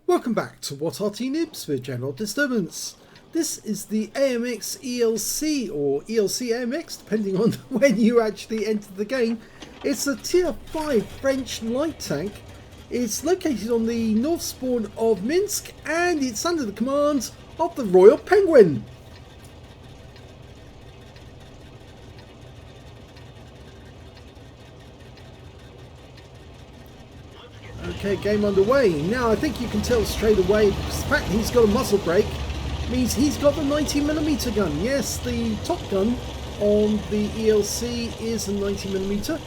Welcome back to What Arty Noobs with General Disturbance. This is the AMX ELC or ELC AMX depending on when you actually enter the game. It's a tier 5 French light tank. It's located on the north spawn of Minsk and it's under the command of the Royal Penguin. Okay, game underway. Now I think you can tell straight away because the fact that he's got a muzzle brake means he's got the 90mm gun. Yes, the top gun on the ELC is a 90mm.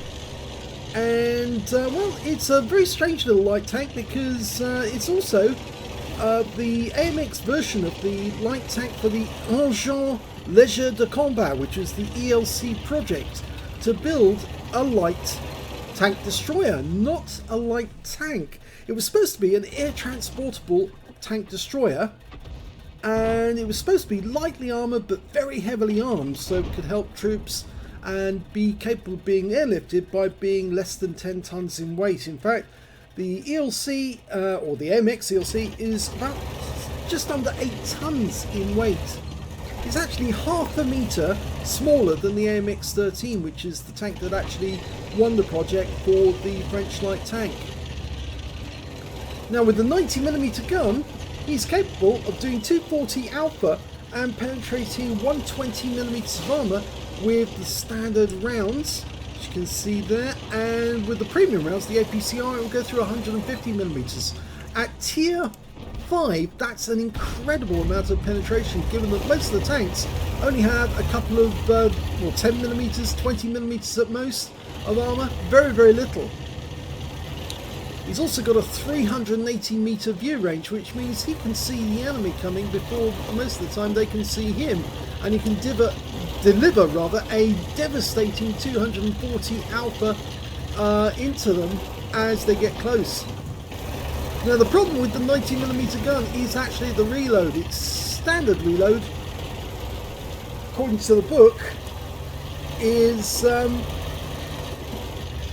And well, it's a very strange little light tank because it's also the AMX version of the light tank for the Engin Léger de Combat, which is the ELC project to build a light tank destroyer, not a light tank. It was supposed to be an air transportable tank destroyer, and it was supposed to be lightly armoured but very heavily armed, so it could help troops and be capable of being airlifted by being less than 10 tons in weight. In fact, the ELC or the AMX ELC is about just under 8 tons in weight. It's actually half a metre smaller than the AMX 13, which is the tank that actually won the project for the French light tank. Now with the 90mm gun, he's capable of doing 240 alpha and penetrating 120mm of armour with the standard rounds, which you can see there, and with the premium rounds, the APCR, it will go through 150mm. At tier 5, that's an incredible amount of penetration, given that most of the tanks only have a couple of 10mm, 20mm at most of armour, very little. He's also got a 380m view range, which means he can see the enemy coming before most of the time they can see him, and he can deliver a devastating 240 alpha into them as they get close. Now the problem with the 90mm gun is actually the reload. Its standard reload, according to the book, is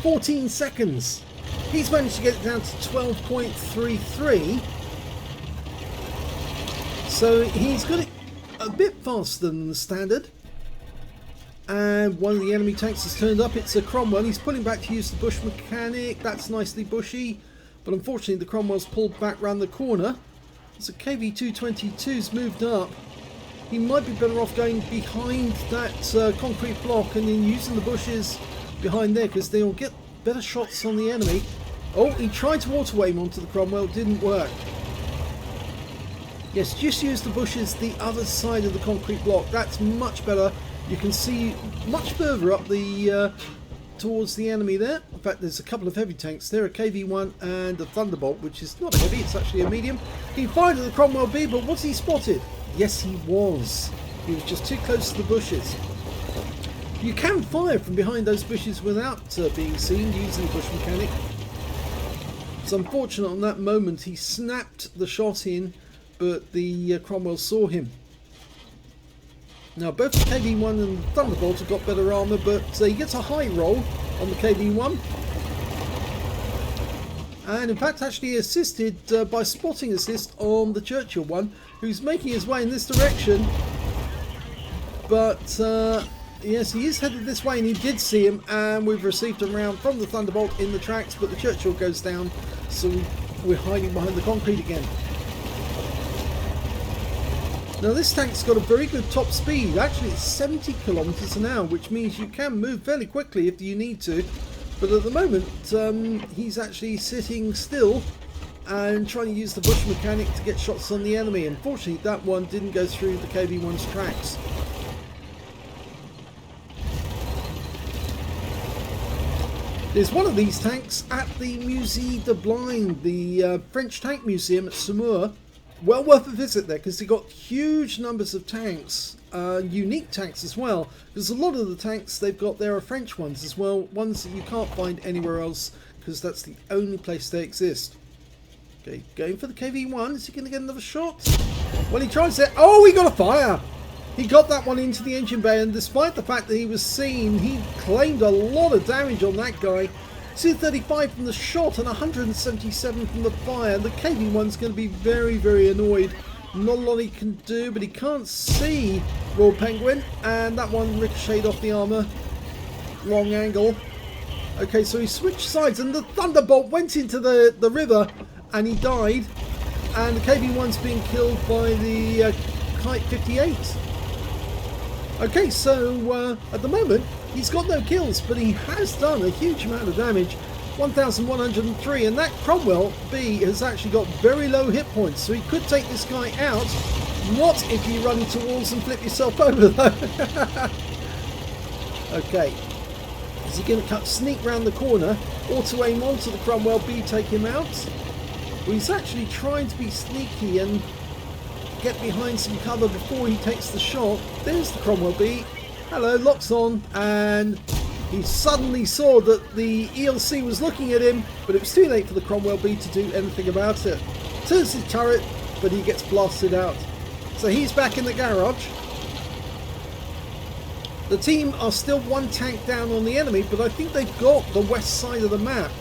14 seconds. He's managed to get it down to 12.33, so he's got it a bit faster than the standard. And one of the enemy tanks has turned up. It's a Cromwell. He's pulling back to use the bush mechanic. That's nicely bushy. But unfortunately the Cromwell's pulled back round the corner. So KV-222's moved up. He might be better off going behind that concrete block and then using the bushes behind there, because they'll get better shots on the enemy. Oh, he tried to auto aim onto the Cromwell, didn't work. Yes, just use the bushes the other side of the concrete block. That's much better. You can see much further up the towards the enemy there. In fact, there's a couple of heavy tanks there, a KV-1 and a Thunderbolt, which is not a heavy, it's actually a medium. He fired at the Cromwell B, but was he spotted? Yes, he was. He was just too close to the bushes. You can fire from behind those bushes without being seen using the bush mechanic. It's unfortunate on that moment he snapped the shot in, but the Cromwell saw him. Now both the KV-1 and the Thunderbolt have got better armour, but he gets a high roll on the KV-1. And in fact actually assisted by spotting assist on the Churchill one, who's making his way in this direction. But yes, he is headed this way and he did see him, and we've received a round from the Thunderbolt in the tracks, but the Churchill goes down, so we're hiding behind the concrete again. Now this tank's got a very good top speed. Actually it's 70 kilometers an hour, which means you can move fairly quickly if you need to. But at the moment he's actually sitting still and trying to use the bush mechanic to get shots on the enemy. Unfortunately that one didn't go through the KV-1's tracks. There's one of these tanks at the Musée de Blind, the French Tank Museum at Saumur. Well worth a visit there, because they've got huge numbers of tanks, unique tanks as well, because a lot of the tanks they've got there are French ones as well, ones that you can't find anywhere else, because that's the only place they exist. Okay, going for the KV-1, is he going to get another shot? Well, he tries it. Oh, he got a fire! He got that one into the engine bay, and despite the fact that he was seen, he claimed a lot of damage on that guy. 235 from the shot and 177 from the fire. The KV-1's going to be very, very annoyed. Not a lot he can do, but he can't see Royal Penguin, and that one ricocheted off the armour. Wrong angle. Okay, so he switched sides, and the Thunderbolt went into the river, and he died. And the KV-1's being killed by the Kite 58. Okay, so at the moment, he's got no kills, but he has done a huge amount of damage. 1,103, and that Cromwell B has actually got very low hit points, so he could take this guy out. Not if you run into walls and flip yourself over, though. Okay. Is he going to sneak round the corner? Auto aim onto the Cromwell B, take him out? Well, he's actually trying to be sneaky and get behind some cover before he takes the shot. There's the Cromwell B. Hello, locks on, and he suddenly saw that the ELC was looking at him, but it was too late for the Cromwell B to do anything about it. Turns his turret, but he gets blasted out. So he's back in the garage. The team are still one tank down on the enemy, but I think they've got the west side of the map.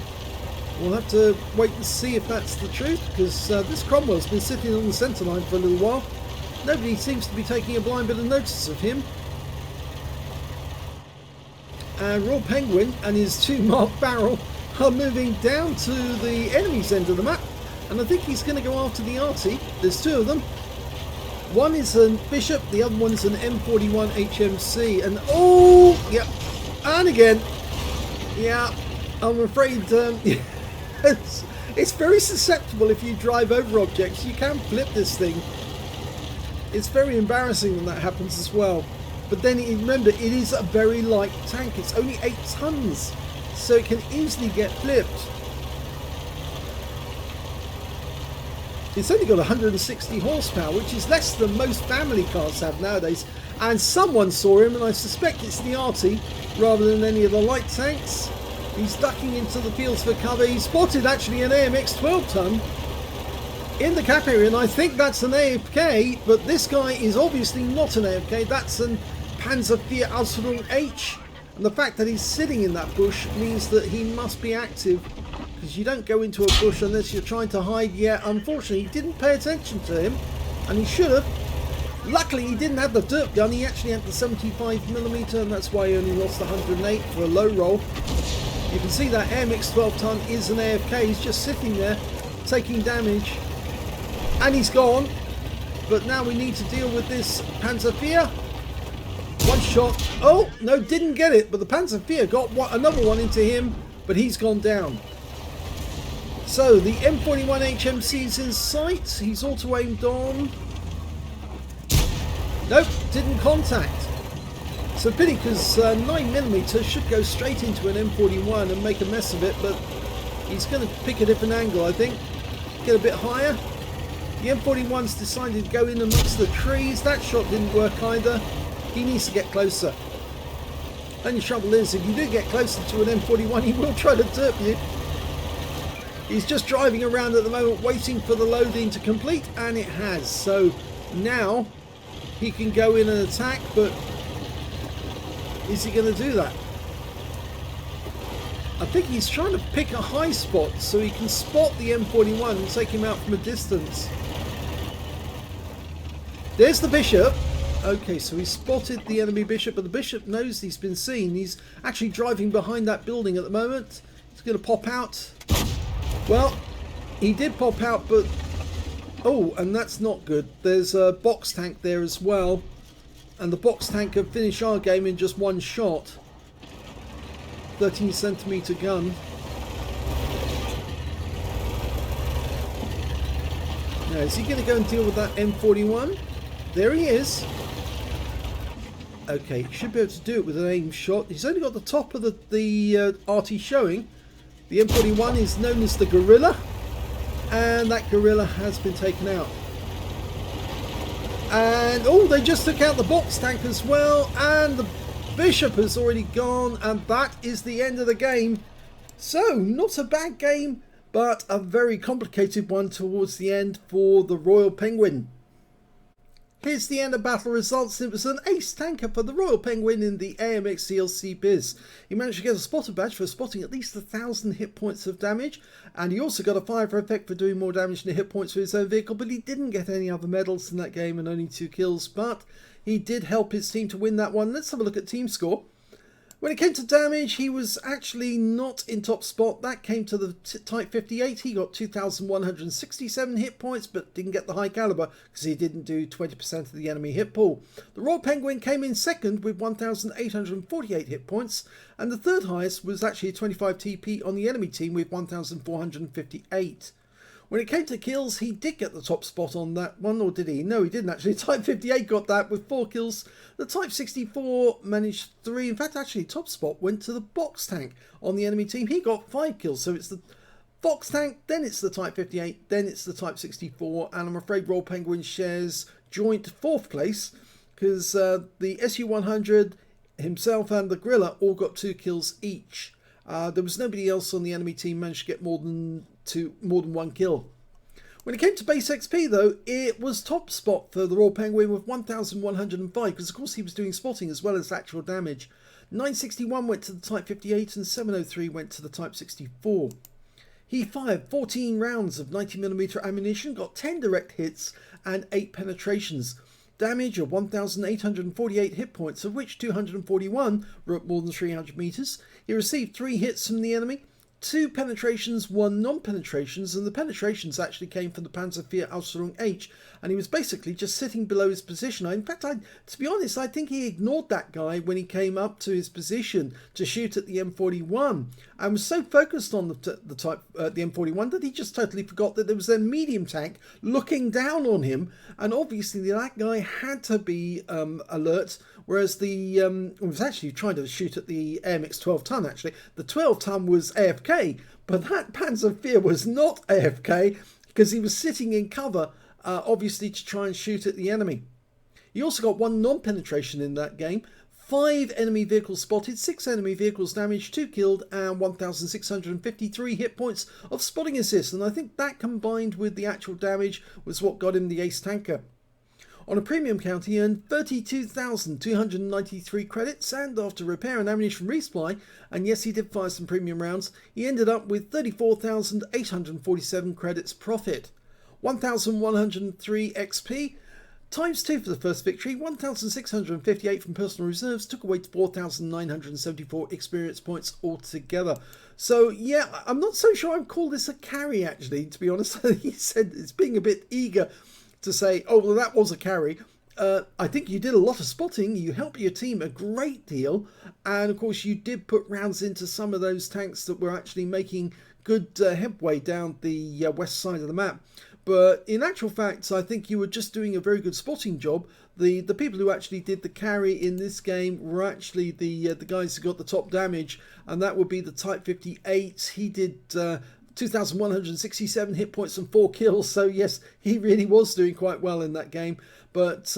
We'll have to wait and see if that's the truth, because this Cromwell's been sitting on the centre line for a little while. Nobody seems to be taking a blind bit of notice of him. And Royal Penguin and his 2-mark barrel are moving down to the enemy's end of the map, and I think he's going to go after the Arty. There's two of them. One is a Bishop, the other one's an M41 HMC, and oh, yeah, and again, yeah, I'm afraid it's very susceptible if you drive over objects. You can flip this thing. It's very embarrassing when that happens as well. But then remember, it is a very light tank. It's only 8 tons, so it can easily get flipped. It's only got 160 horsepower, which is less than most family cars have nowadays. And someone saw him, and I suspect it's the Arty rather than any of the light tanks. He's ducking into the fields for cover. He spotted actually an AMX 12-ton in the cap area, and I think that's an AFK, but this guy is obviously not an AFK. That's an Panzer IV Aslains H, and the fact that he's sitting in that bush means that he must be active, because you don't go into a bush unless you're trying to hide. Yeah, unfortunately he didn't pay attention to him, and he should have. Luckily he didn't have the dirt gun, he actually had the 75mm, and that's why he only lost 108 for a low roll. You can see that AMX 12-ton is an AFK. He's just sitting there taking damage, and he's gone. But now we need to deal with this Panzer IV. One shot. Oh no, didn't get it, but the Panzer IV got another one into him, but he's gone down. So the M41 HMC is in sight. He's auto aimed on. Nope, didn't contact. So pity, because 9mm should go straight into an M41 and make a mess of it, but he's going to pick a different angle, I think. Get a bit higher. The M41's decided to go in amongst the trees. That shot didn't work either. He needs to get closer. Only trouble is, if you do get closer to an M41, he will try to derp you. He's just driving around at the moment, waiting for the loading to complete, and it has. So now he can go in and attack, but is he going to do that? I think he's trying to pick a high spot so he can spot the M41 and take him out from a distance. There's the Bishop. Okay, so he spotted the enemy Bishop, but the Bishop knows he's been seen. He's actually driving behind that building at the moment. He's going to pop out. Well, he did pop out, but oh, and that's not good. There's a box tank there as well, and the box tank could finish our game in just one shot. 13cm gun. Now, is he going to go and deal with that M41? There he is. Okay, should be able to do it with an aim shot. He's only got the top of the Arty showing. The M41 is known as the Gorilla, and that Gorilla has been taken out. And oh, they just took out the box tank as well, and the Bishop has already gone, and that is the end of the game. So, not a bad game, but a very complicated one towards the end for the Royal Penguin. Here's the end of battle results. It was an ace tanker for the Royal Penguin in the AMX ELC biz. He managed to get a spotter badge for spotting at least 1,000 hit points of damage, and he also got a fire effect for doing more damage than hit points with his own vehicle, but he didn't get any other medals in that game and only 2 kills, but he did help his team to win that one. Let's have a look at team score. When it came to damage, he was actually not in top spot. That came to the Type 58. He got 2,167 hit points, but didn't get the high caliber because he didn't do 20% of the enemy hit pool. The Royal Penguin came in second with 1,848 hit points, and the third highest was actually a 25 TP on the enemy team with 1,458. When it came to kills, he did get the top spot on that one, or did he? No, he didn't actually. Type 58 got that with 4 kills. The Type 64 managed 3. In fact, actually, top spot went to the box tank on the enemy team. He got 5 kills. So it's the box tank, then it's the Type 58, then it's the Type 64. And I'm afraid Royal Penguin shares joint 4th place because the SU-100 himself and the Gorilla all got 2 kills each. There was nobody else on the enemy team managed to get more than 1 kill. When it came to base XP though, it was top spot for the Royal Penguin with 1,105 because of course he was doing spotting as well as actual damage. 961 went to the Type 58 and 703 went to the Type 64. He fired 14 rounds of 90mm ammunition, got 10 direct hits and 8 penetrations. Damage of 1,848 hit points, of which 241 were at more than 300 meters. He received 3 hits from the enemy, 2 penetrations, 1 non-penetrations, and the penetrations actually came from the Panzer IV Ausführung H, and he was basically just sitting below his position. In fact, to be honest, I think he ignored that guy when he came up to his position to shoot at the M41, and was so focused on the M41 that he just totally forgot that there was a medium tank looking down on him, and obviously that guy had to be alert. Whereas the was actually trying to shoot at the AMX 12 ton actually. The 12 ton was AFK, but that Panzer IV was not AFK because he was sitting in cover, obviously to try and shoot at the enemy. He also got 1 non-penetration in that game, 5 enemy vehicles spotted, 6 enemy vehicles damaged, 2 killed, and 1,653 hit points of spotting assist. And I think that combined with the actual damage was what got him the ace tanker. On a premium count, he earned 32,293 credits, and after repair and ammunition resupply, and yes, he did fire some premium rounds, he ended up with 34,847 credits profit. 1,103 XP, times 2 for the first victory, 1,658 from personal reserves, took away 4,974 experience points altogether. So yeah, I'm not so sure I'd call this a carry actually, to be honest. He said it's being a bit eager to say, oh, well, that was a carry. I think you did a lot of spotting. You helped your team a great deal. And, of course, you did put rounds into some of those tanks that were actually making good headway down the west side of the map. But in actual fact, I think you were just doing a very good spotting job. The people who actually did the carry in this game were actually the guys who got the top damage. And that would be the Type 58. He did 2,167 hit points and 4 kills, so yes, he really was doing quite well in that game, but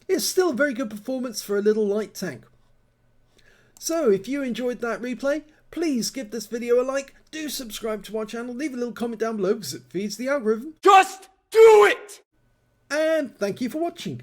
it's still a very good performance for a little light tank. So if you enjoyed that replay, please give this video a like, do subscribe to our channel, leave a little comment down below because it feeds the algorithm. Just do it! And thank you for watching.